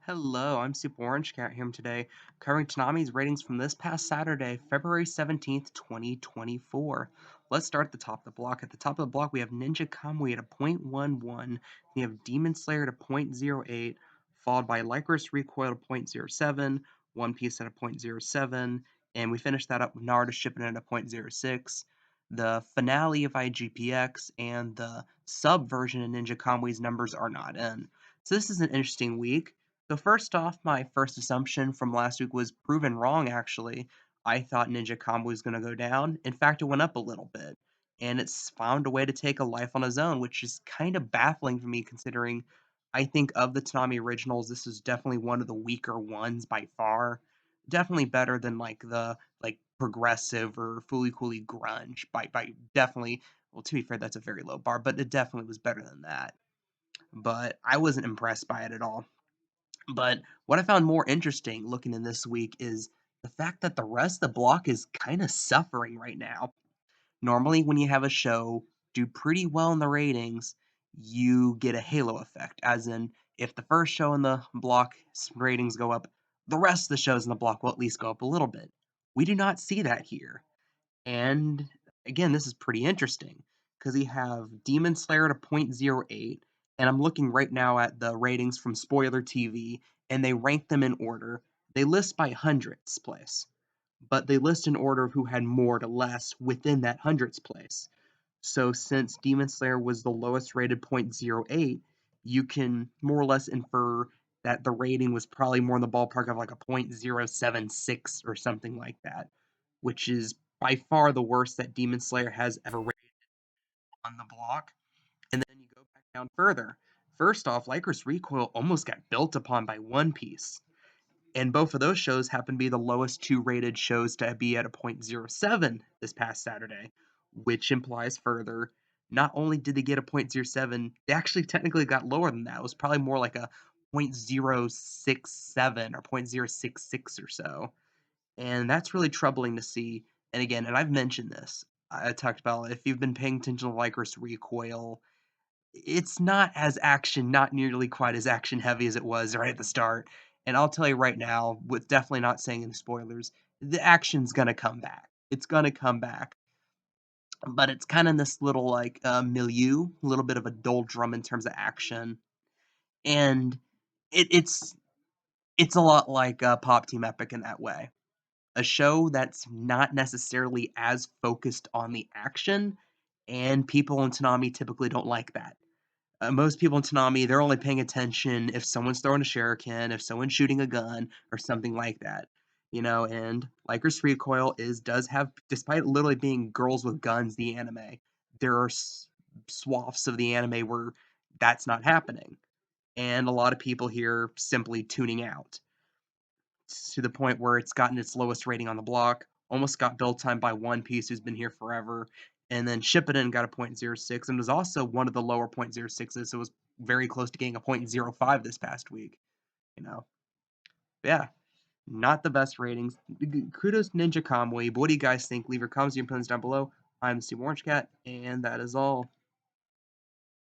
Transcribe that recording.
Hello, I'm Super Orange Cat here today, covering Toonami's ratings from this past Saturday, February 17th, 2024. Let's start at the top of the block. At the top of the block, we have Ninja Kamui at a .11, we have Demon Slayer at a .08, followed by Lycoris Recoil at a .07, One Piece at a .07, and we finished that up with Naruto Shippuden at a .06. The finale of IGPX and the sub version of Ninja Kamui's numbers are not in. So this is an interesting week. So first off, my first assumption from last week was proven wrong, actually. I thought Ninja Combo was going to go down. In fact, it went up a little bit. And it's found a way to take a life on its own, which is kind of baffling for me considering I think of the Toonami originals, this is definitely one of the weaker ones by far. Definitely better than the progressive or fully coolly grunge by definitely, well, to be fair, that's a very low bar, but it definitely was better than that. But I wasn't impressed by it at all. But what I found more interesting looking in this week is the fact that the rest of the block is kind of suffering right now. Normally, when you have a show do pretty well in the ratings, you get a halo effect, as in, if the first show in the block's ratings go up, the rest of the shows in the block will at least go up a little bit. We do not see that here. And again, this is pretty interesting because you have Demon Slayer at a .08, and I'm looking right now at the ratings from Spoiler TV, and they rank them in order. They list by hundredths place, but they list in order of who had more to less within that hundredths place. So since Demon Slayer was the lowest rated .08, you can more or less infer that the rating was probably more in the ballpark of like a .076 or something like that, which is by far the worst that Demon Slayer has ever rated on the block. And then you go back down further. First off, Lycoris Recoil almost got built upon by One Piece. And both of those shows happen to be the lowest two rated shows to be at a .07 this past Saturday, which implies further, not only did they get a .07, they actually technically got lower than that. It was probably more like a .067 or .066 or so. And that's really troubling to see. And again, and I've mentioned this, I talked about if you've been paying attention to Lycoris Recoil, it's not as not nearly quite as action heavy as it was right at the start. And I'll tell you right now, with definitely not saying any spoilers, the action's gonna come back. It's gonna come back. But it's kind of in this little milieu, a little bit of a doldrum in terms of action. And it's it's a lot like Pop Team Epic in that way. A show that's not necessarily as focused on the action, and people in Toonami typically don't like that. Most people in Toonami, they're only paying attention if someone's throwing a shuriken, if someone's shooting a gun, or something like that. And Lycra's Recoil does have, despite literally being girls with guns, the anime, there are swaths of the anime where that's not happening. And a lot of people here simply tuning out to the point where it's gotten its lowest rating on the block, almost got build time by One Piece, who's been here forever, and then Shippuden got a .06, and was also one of the lower .06s, so it was very close to getting a .05 this past week, you know. But yeah, not the best ratings. Kudos Ninja Kamui, but what do you guys think? Leave your comments and opinions down below. I'm Steve Orange Cat, and that is all.